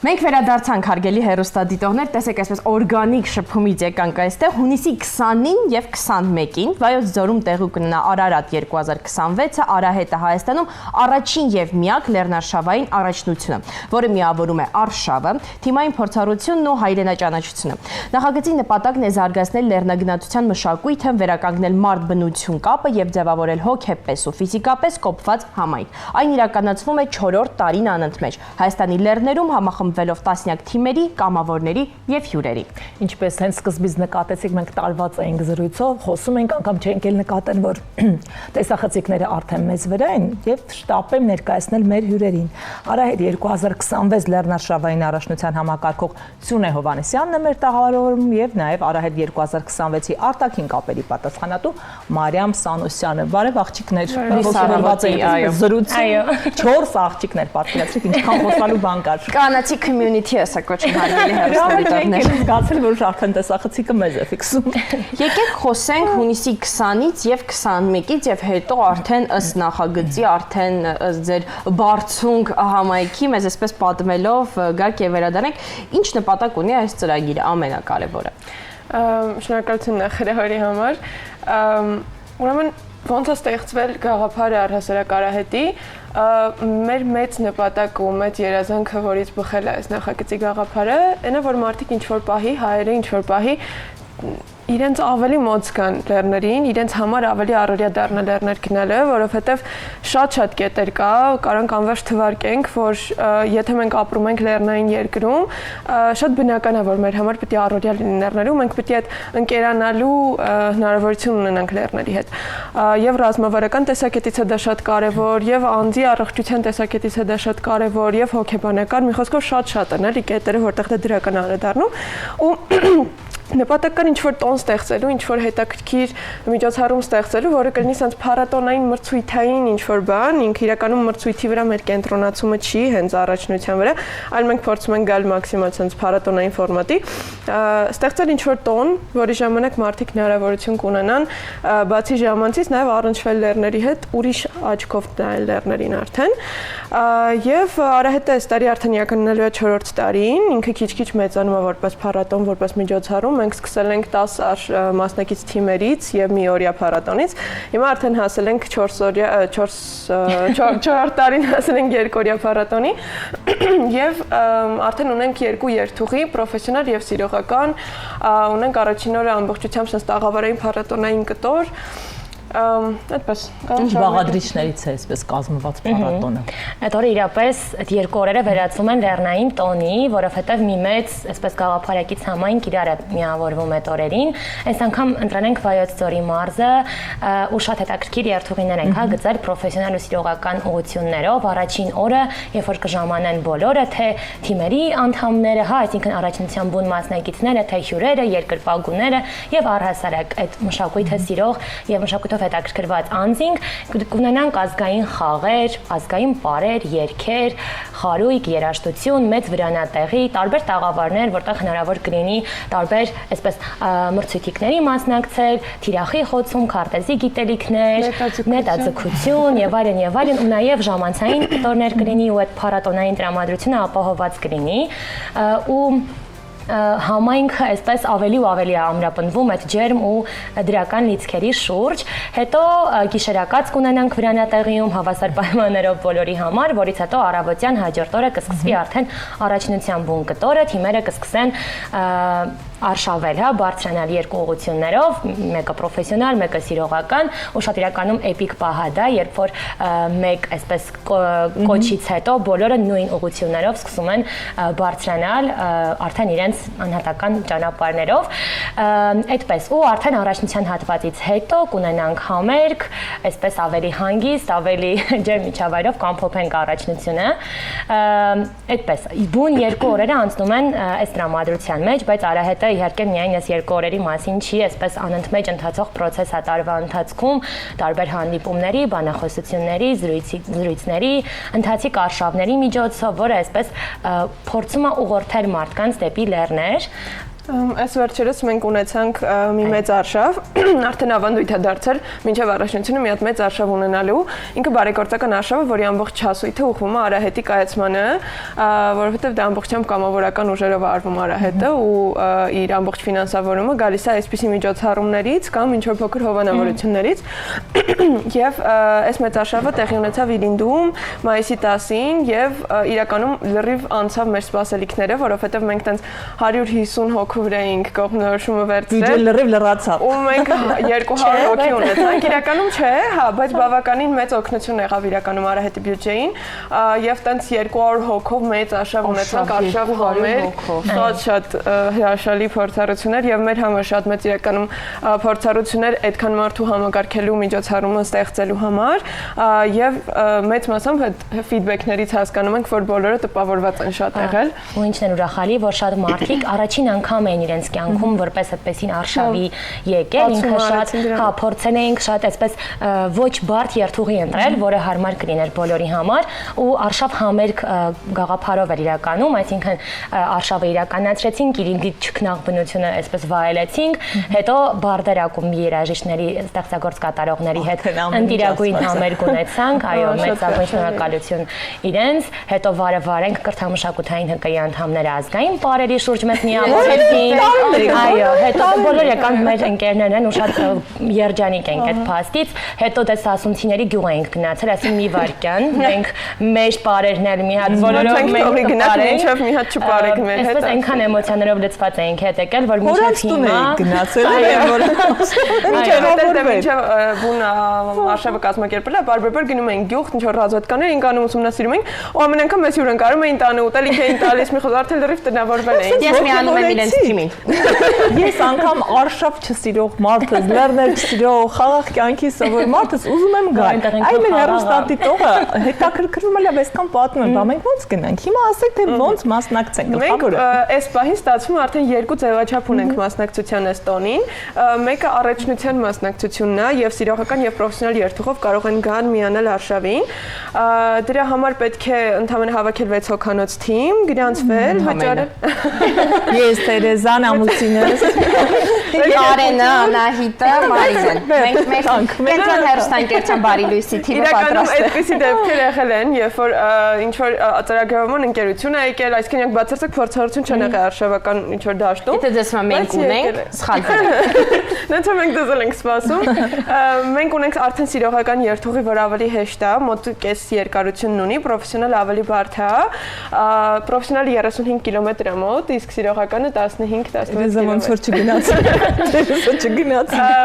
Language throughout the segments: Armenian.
Մենք վերադարձանք հարգելի հեռուստադիտողներ, տեսեք այսպես օրգանիկ շփումից եկանք այստեղ հունիսի 20-ին եւ 21-ին Վայոց ձորում տեղի կունենա Արարատ 2026-ը Արահետը Հայաստանում առաջին եւ միակ լեռնարշավային առաջնությունը, որը միավորում է արշավը, թիմային փորձառությունն ու հայրենաճանաչությունը։ Նախագծի նպատակն է զարգացնել լեռնագնացության մշակույթը, վերականգնել մարդ բնություն կապը եւ ձևավորել հոգեպես ու ֆիզիկապես կոփված համայնք։ Այն իրականացվում է 4-րդ տարին անընդմեջ Հայաստանի լեռներում համախմբվելով տասնյակ թիմերի, կամավորների եւ հյուրերի։ Ինչպես հենց սկզբից նկատեցիք, մենք տարված էինք զրույցով, խոսում ենք, անգամ չենք էլ նկատել, որ տեսախցիկները արդեն մեզ վրա են եւ շտապ եմ ներկայացնել մեր հյուրերին։ Արահետ 2026 լեռնարշավային առաջնության համակարգող Սյունե Հովհաննիսյանն է մեր տաղավարում եւ նաեւ Արահետ 2026-ի արտաքին կապերի պատասխանատու Մարիամ Սանոսյանը։ Բարև աղջիկներ, ողջունված եք զրույցում։ 4 աղջիկներ պատկերացրեք, ինչքան խոսալու բան կար։ Կանացի community է սա կոչվում հարգելի հեռուստադիտողներ։ Զգացել որ արդեն տեսախցիկը մեզ է ֆիքսում։ Եկեք խոսենք հունիսի 20-ից եւ 21-ից եւ հետո արդեն ըստ նախագծի, արդեն ըստ ձեր բարձունք համայնքի մեզ այսպես պատմելով գաք եւ վերադառնանք, ինչ նպատակ ունի այս ծրագիրը ամենակարևորը։ Շնորհակալություն նախարարի համար։ Ուրեմն ոնց է ստեղծվել գաղափարը առհասարակ Արահետի, մեր մեծ նպատակը ու մեծ երազանքը, որից բխել է այս նախագծի գաղափարը, այն է, որ մարդիկ ինչ-որ պահի, հայերը ինչ-որ պահի իրենց ավելի մոտ կան լեռներին, իրենց համար ավելի առօրյա դառնա լեռներ գնալը, որովհետև շատ կետեր կա, կարանք անվերջ թվարկենք, որ եթե մենք ապրում ենք լեռնային երկրում, շատ բնական է, որ մեր համար պետք է առօրյա լինի լեռներում, մենք պետք է այդ ընկերանալու հնարավորություն ունենանք լեռների հետ։ Եվ ռազմավարական տեսակետից է դա շատ կարևոր, եւ անձի առողջության տեսակետից է դա շատ կարևոր, եւ հոգեբանական, մի խոսքով շատ են էլի կետերը, որտեղ դա դրական է դառնում, ու նպատակն ինչ-որ տոն ստեղծելու, ինչ-որ հետաքրքիր միջոցառում ստեղծելու, որը կլինի սենց փառատոնային մրցույթային ինչ-որ բան, ինքը իրականում մրցույթի վրա մեր կենտրոնացումը չի հենց առաջնության վրա, այլ մենք փորձում ենք գալ մաքսիմալ սենց փառատոնային ֆորմատի, ստեղծել ինչ-որ տոն, որի ժամանակ մարդիկ հնարավորություն կունենան բացի ժամանցից նաև առնչվել լեռների հետ, ուրիշ աչքով նայել լեռներին արդեն, եւ Արահետը այս տարի արդեն իրականանալու է 4-րդ տարին, ինքը քիչ-քիչ մեծանում է որպես փառատոն, որպես միջոցառում, մենք սկսել ենք 10 մասնակից թիմերից եւ մի օրյա փառատոնից։ Հիմա արդեն հասել ենք 4 տարին հասել ենք 2 օրյա փառատոնի եւ արդեն ունենք 2 երթուղի, պրոֆեսիոնալ եւ սիրողական, ունենք առաջին օրը ամբողջությամբ sense տաղավարային փառատոնային կտոր, այդպես ինչ բաղադրիչներից է այսպես կազմված փառատոնը։ Այդ օրը իրապես այդ 2 օրերը վերածվում են լեռնային տոնի, որովհետև մի մեծ այսպես գաղափարակից համայնք իրար է միավորվում այդ օրերին։ Այս անգամ ընտրենք Վայոց ձորի մարզը ու շատ հետաքրքիր երթուղիներ ենք գծել պրոֆեսիոնալ ու սիրողական ուղղություններով։ Առաջին օրը, երբ որ կժամանեն բոլորը, թե թիմերի անդամները, հա, այսինքն առաջնության բուն մասնակիցները, թե հյուրերը, երկրպագուները եւ առհասարակ այդ մշակույթը սիրող եւ մշակույթով հետաքրքրված անձինք կունենանք ազգային խաղեր, ազգային պարեր, երգեր, խարույկ, երաժշտություն, մեծ վրանատեղի, տարբեր տաղավարներ, որտեղ հնարավոր կլինի տարբեր այսպես մրցույթների մասնակցել, թիրախի խոցում, քարտեզի գիտելիքներ, նետաձգություն եւ այլն, ու նաեւ ժամանցային կտորներ կլինի ու այդ փառատոնային տրամադրությունը ապահովված կլինի ու համայնքը այսպես ավելի ու ավելի ամրապնդվում այդ ջերմ ու դրական լիցքերի շուրջ, հետո գիշերակաց կունենանք վրանատեղիում հավասար պայմաններով բոլորի համար, որից հետո առավոտյան հաջորդ օրը կսկսվի արդեն առաջնության բուն կտորը, թիմերը կսկսեն արշավել, հա, բարձրանալ 2 ուղղություններով, մեկը պրոֆեսիոնալ, մեկը սիրողական, ու շատ իրականում էպիկ պահ է դա, երբ որ մեկ այսպես կոչից հետո բոլորը նույն ուղղություններով սկսում են բարձրանալ արդեն իրենց անհատական ճանապարհներով, այդպես ու արդեն առաջնության հատվածից հետո կունենանք համերգ, այսպես ավելի հանգիստ, ավելի ջերմ միջավայրով կամփոփենք առաջնությունը, այդպես բուն 2 օրերը անցնում են այս տրամադրության մեջ, բայց Արահետը իհարկե միայն այս 2 օրերի մասին չի, այսպես անընդմեջ ընթացող process է տարվա ընթացքում, տարբեր հանդիպումների, բանախոսությունների, զրույցների, ընթացիկ արշավների միջոցով, որը այսպես փորձում է ուղղորդել մարդկանց դեպի լեռներ, Այս վերջերս մենք ունեցանք մի մեծ արշավ, արդեն ավանդույթ է դարձել մինչև առաջնությունը մի հատ մեծ արշավ ունենալու։ Ինքը բարեգործական արշավը, որի ամբողջ հասույթը ուղղվում է արահետի կայացմանը, որովհետև դա ամբողջությամբ կամավորական ուժերով արվում արահետը ու իր ամբողջ ֆինանսավորումը գալիս է այսպիսի միջոցառումներից կամ ինչ-որ փոքր հովանավորություններից։ Եվ այս մեծ արշավը տեղի ունեցավ Իրինդում մայիսի 10-ին եւ իրականում լրիվ անցավ մեր սպասելիքները, որովհետև մենք տենց 150 հոգու վրա էինք կողմնորոշումը վերցրել։ Բյուջեն լրիվ լրացավ։ Ու մենք 200 հոգի ունեցանք, իրականում չէ, հա, բայց բավականին մեծ օգնություն եղավ իրականում արահետի բյուջեին, եւ տենց 200 հոգով մեծ արշավ ունեցանք, արշավ համեր, շատ հրաշալի փորձառություն էր եւ մեր համար շատ մեծ իրականում փորձառություն էր այդքան մարդու համակարգելու միջոցառումը ստեղծելու համար եւ մեծ մասամբ այդ ֆիդբեքներից հասկանում ենք, որ բոլորը տպավորված են շատ եղել։ Ու ինչն է ուրախալի, որ շատ մարդիկ առաջին անգամ էին իրենց կյանքում որպես այդպեսին արշավի եկել, ինքը շատ հա փորձել էինք շատ այսպես ոչ բարդ երթուղի ընտրել, որը հարմար կլիներ բոլորի համար ու արշավ համերգ գաղափարով էր իրականում, այսինքն արշավը իրականացրեցինք, իրինի ճկնաղ բնությունը այսպես վայելեցինք, հետո բարդեր ակումբի երաժիշտների ստեղծագործ կատարողների հետ ընտիրագույն համերգ ունեցանք, այո, մեծագույն շնորհակալություն իրենց, հետո վարենք կրթամշակութային ՀԿ-ի անդամները ազգային պարերի շուրջ մեզ միավորեցին, այո, հետո բոլոր եկան մեր ընկերներն են ու շատ երջանիկ ենք այդ փաստից, հետո դες ասունցիների գյուղ էինք գնացել, ասին մի վարքյան, մենք մեր պարերն էլ մի հատ բոլորով մենք գնացել, մի հատ չպարեք մեր հետ, այսպես այնքան էմոցիաներով լցված էինք հետ եկել, որ մինչև հիմա գնացել մինչև բուն արշավը կազմակերպել է, բարբերաբար գնում էինք գյուղ, ինչ որ ռազոտկաներ, ինք անում ուսումնասիրում էինք, ու ամեն անգամ մեզ հյուրընկալում էին տանը ուտել, ինք էին տալիս, մի խոսք արդեն լրիվ տնավորվել էին։ Ես միանում եմ իրենց թիմին։ Ես անգամ արշավ չսիրող մարդս, լեռներ չսիրող, խաղաղ կյանքի սովոր մարդս ուզում եմ գալ։ Այ մեր հեռուստատիտողը հետաքրքրվում է, լավ, այսքան պատմում եմ, բա մենք ո՞նց գնանք։ Հիմա ասեք, թե ո՞նց մասնակցենք գլխավորը։ Այս պահին ստացվում է արդեն երկու ձևաչափ ունենք մասնակցության այս տոնին։ Մեկը առաջնության մասնակցությունն է եւ սիրողական եւ պրոֆեսիոնալ երթուղով կարող են գան միանալ արշավին։ Դրա համար պետք է ընդհանրապես հավաքել 6 հոգանոց թիմ, գրանցվել, վճարել։ Ես Տերեզան ամուսինս Արենը, Անահիտը, Մարիզեն։ Մենք մեր հերոստանգերության բարի լույսի թիմը պատրաստ է։ Իրականում այդպիսի դեպքեր եղել են, երբ որ ինչ որ ծրագրավորման ընկերություն է եկել, այսինքն բացարձակ փորձառություն չեն եղել արշավական ինչ որ դաշտում։ Եթե դες մենք ունենք, սխալվել ենք։ Նենց որ մենք դες ենք սպասում։ Մենք ունենք արդեն սիրողական երթուղի, որ ավելի հեշտ է, մոտ կես երկարությունն ունի, պրոֆեսիոնալ ավելի բարդ է։ Պրոֆեսիոնալը 35 կիլոմետր է մոտ, իսկ սիրողականը 15-16 ոնց որ չգնացել։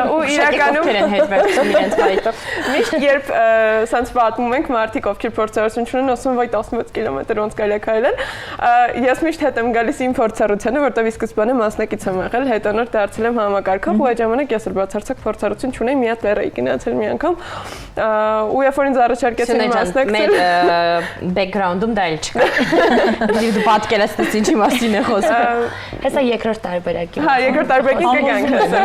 Ու իրականում են հետ վերցնում իրենց հայտով։ Միշտ երբ սենց պատմում ենք մարդիկ, ովքեր փորձառություն ունեն, ասում վայ 16 կիլոմետր ոնց կարելի է քայլել։ Ես միշտ հետ եմ գալիս իմ փորձառությանը, որտեղ ի սկզբանե մասնակից եմ եղել, հետո նոր դարձել եմ համակարգող ու այդ ժամանակ ես էլ բացարձակ փորձառություն չունեի, մի հատ լեռ էի գնացել մի անգամ։ Ու երբ որ ինձ առաջարկեցին մասնակցել, մեր բեքգրաունդում դա էլ չկա։ Դու պատկերացնես ինչի մասին է խոսքը։ Հեսա երկրորդ տարբերակի։ Հա, երկրորդ տարբերակի կգանք հեսա։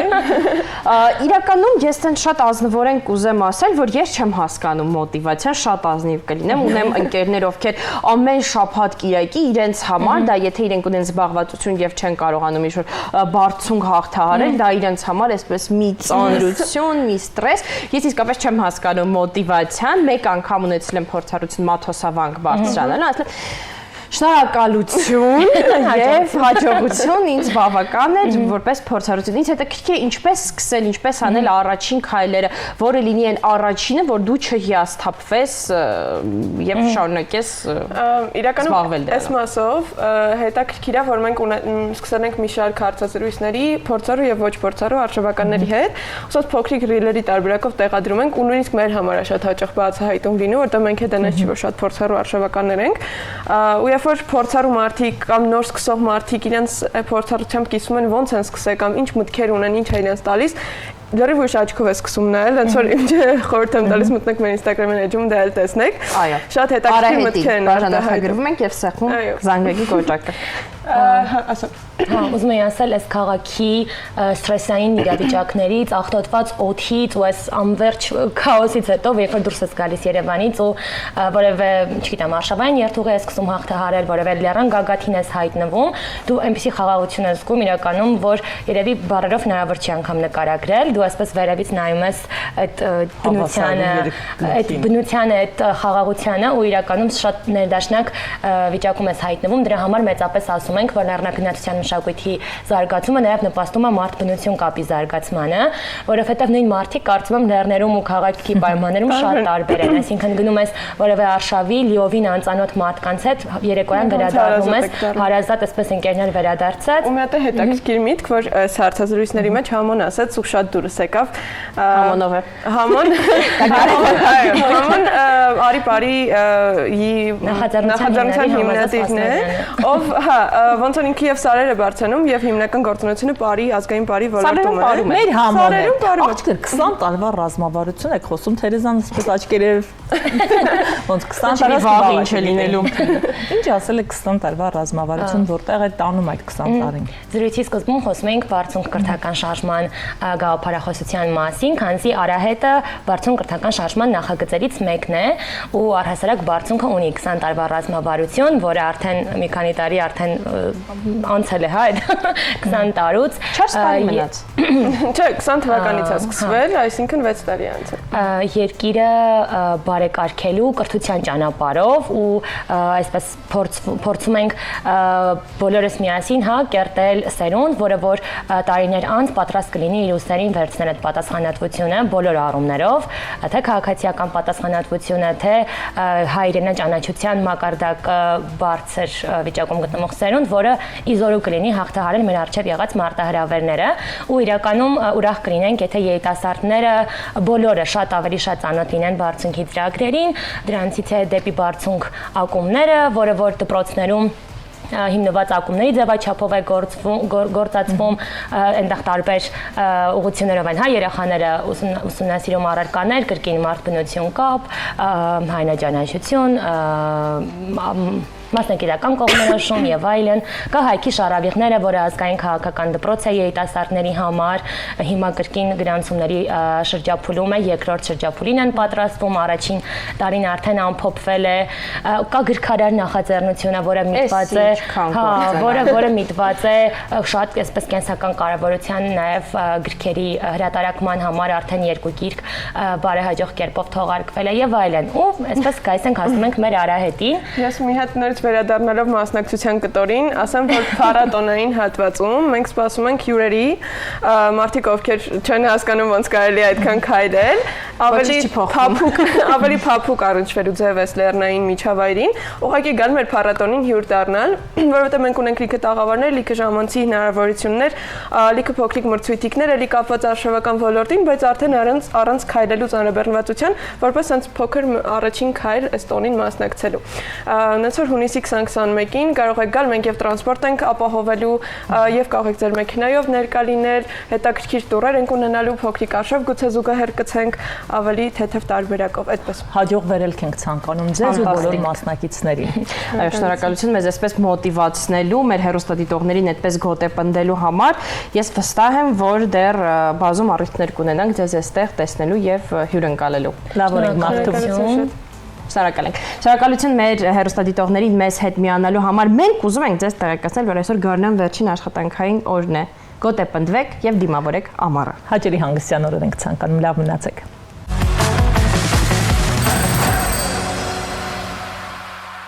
Իրականում ես տեն շատ ազնվորեն կուզեմ ասել, որ ես չեմ հասկանում մոտիվացիան, շատ ազնիվ կլինեմ, ունեմ ընկերներ, ովքեր ամեն շաբաթ կիրակի իրենց համար, դա եթե իրենք ունեն զբաղվածություն եւ չեն կարողանում ինչ-որ բարձունք հաղթահարել, դա իրենց համար այսպես մի ծանրություն, մի ստրես։ Ես իսկապես չեմ հասկանում մոտիվացիան, մեկ անգամ ունեցել եմ փորձառություն մաթոսավանք բարձրանալու, ասել շնորհակալություն եւ հաջողություն ինձ բավական է որպես փորձառություն։ Ինձ հետաքրքիր է ինչպես սկսել, ինչպես անել առաջին քայլերը, որը լինի այն առաջինը, որ դու չհիասթափվես եւ շարունակես իրականում այս մասով հետաքրքիր է, որ մենք սկսել ենք մի շարք հարցազրույցների փորձառու եւ ոչ փորձառու արշավականների հետ, ուսած փոքրիկ ռիլերի տարբերակով տեղադրում ենք ու նույնիսկ մեր համար է շատ հաճախ բացահայտում լինում, որտեղ մենք հետ այնպես չի որ շատ փորձառու արշավականներ ենք ու որ փորձառու մարդիկ կամ նոր սկսող մարդիկ իրենց փորձառությամբ կիսում են ոնց են սկսել կամ ինչ մտքեր ունեն, ինչ է իրենց տալիս, լրիվ ուրիշ աչքով է սկսում նայել, ոնց որ ինչ խորհուրդ եմ տալիս մտնեք մեր Instagram-ին էջում դա էլ տեսնեք։ Այո։ Շատ հետաքրքիր մտքեր են արտահայտվում ենք եւ սեղմում զանգակի կոճակը։ ասա։ Հա, ուզում եմ ասել, այս քաղաքի սթրեսային իրավիճակներից, աղտոտված օդից ու այս անverջ քաոսից հետո, երբ որ դուրս ես գալիս Երևանից ու որևէ, չգիտեմ, արշավային երթուղի ես սկսում հաղթահարել, որևէ լեռան գագաթին ես հայտնվում, դու այնպեսի խաղաղություն ես զգում իրականում, որ երևի բառերով հնարավոր չի անգամ նկարագրել, դու այսպես վերևից նայում ես այդ բնությանը, այդ խաղաղությանը ու իրականում շատ ներդաշնակ վիճակում ես հայտնվում, դրա համար մեծապես ասում ենք, որ լեռնագնացության մշակույթի զարգացումը նաև նպաստում է մարդ-բնություն կապի զարգացմանը, որովհետև նույն մարդիկ կարծում եմ լեռներում ու քաղաքի պայմաններում շատ տարբեր են, այսինքն գնում ես որևէ արշավի լիովին անծանոթ մարդկանց հետ երեկոյան վերադառնում ես հարազատ այսպես ընկերներ վերադարձած։ Ու մի հատ հետաքրքիր միտք, որ այս հարցազրույցների մեջ Համոն ասաց ու շատ դուրս եկավ։ Համոնով է։ Համոն Համոն արի նախաձեռնության հիմնադիրն է, ով հա ոնց որ ինքը եւ Սարերը բարձանում եւ հիմնական գործունեությունը բարի ազգային բարի ոլորտում է։ Մեր Համոնը։ Սարերում բարում է։ 20 տարվա ռազմավարություն եք խոսում Թերեզան այսպես աչքերով ոնց 20 տարվա վաղ ինչ է լինելու։ Ինչ ասել է 20 տարվա ռազմավարություն, որտեղ է տանում այդ 20 տարին։ Զրույցի սկզբում խոսում էինք բարձունք կրթական շարժման գաղափարախոսության մասին, քանզի Արահետը բարձունք կրթական շարժման նախագծերից մեկն է ու առհասարակ բարձունքը ունի 20 տարվա ռազմավարություն, որը արդեն մի քանի տարի արդեն անցել է, հա, այդ 20 տարուց 4 տարի մնաց։ Չէ, 20 թվականից է սկսվել, այսինքն 6 տարի անցել։ Երկիրը բարեկարգելու կրթության ճանապարհով ու այսպես փորձում ենք բոլորս միասին, հա, կերտել սերունդ, որը որ տարիներ անց պատրաստ կլինի իր ուսերին վերցնել այդ պատասխանատվությունը բոլոր առումներով, թե քաղաքացիական պատասխանատվությունը, թե հայրենի ճանաչության մակարդակը բարձր վիճակում գտնվող սերունդ, որը իզորու կլինի հաղթահարել մեր առջև եղած մարտահրավերները ու իրականում ուրախ կլինենք, եթե երիտասարդները բոլորը շատ ավելի շատ ծանոթ լինեն բարձունքի ծրագրերին, դրանցից է դեպի բարձունք ակումբները, որը որ դպրոցներում հիմնված ակումբների ձևաչափով է գործածվում, այնտեղ տարբեր ուղղություններով են, հա, երեխաները ուսումնասիրում առարկաներ, կրկին մարդ-բնություն կապ, հայրենաճանաչություն, մասնագիտական կողմնորոշում եւ այլն, կա Հայքի շարավիղները, որը ազգային քաղաքական դպրոց է երիտասարդների համար, հիմա կրկին գրանցումների շրջափուլում է, երկրորդ շրջափուլին են պատրաստվում, առաջին տարին արդեն ամփոփվել է, կա գրքարար նախաձեռնությունը, որը միտված է, հա, որը միտված է շատ այսպես կենսական կարևորության նաեւ գրքերի հրատարակման համար արդեն 2 գիրք բարեհաջող կերպով թողարկվել է եւ այլն։ Ու այսպես գայս ենք հասնում ենք մեր Արահետին։ Ես մի հատ նորից վերադառնալով մասնակցության կտորին, ասեմ, որ փառատոնային հատվածում մենք սպասում ենք հյուրերի, մարդիկ ովքեր չեն հասկանում ոնց կարելի է այդքան քայլել, ավելի փափուկ առնչվելու ձև է լեռնային միջավայրին, ուղղակի գալ մեր փառատոնին հյուր դառնալ, որովհետև մենք ունենք լիքը տաղավարներ, լիքը ժամանցի հնարավորություններ, լիքը փոքրիկ մրցույթներ, էլի կապված արշավական ոլորտին, բայց արդեն առանց քայլելու ծանրաբեռնվածության, որպես այնց փոքր առաջին քայլ այս տոնին մասնակցելու։ Ոնց որ հունիսի 20-21-ին կարող եք գալ, մենք եւ տրանսպորտ ենք ապահովելու եւ կարող եք ձեր մեքենայով ներկա լինել, հետաքրքիր տուրեր ենք ունենալու, փոքրիկ արշավ գուցե զուգահեռ կցենք ավելի թեթև տարբերակով, այդպես։ Հաջող վերելք ենք ցանկանում ձեզ ու բոլոր մասնակիցներին։ Այո, շնորհակալություն մեզ այսպես մոտիվացնելու, մեր հեռուստադիտողներին այդպես գոտե պնդելու համար։ Ես վստահ եմ, որ դեռ բազում առիթներ կունենանք ձեզ այստեղ տեսնելու եւ հյուրընկալելու։ Լավ օրենք, մաղթություն։ Շնորհակալ ենք։ Շնորհակալություն մեր հեռուստադիտողներին մեզ հետ միանալու համար։ Մենք ուզում ենք ձեզ տեղեկացնել, որ այսօր Գարնան վերջին աշխատանքային օրն է։ Գոտե պնդվեք եւ դիմավորեք ամառը։ Հաճելի հանգստյան օրեր ենք ցանկանում, լավ մնացեք։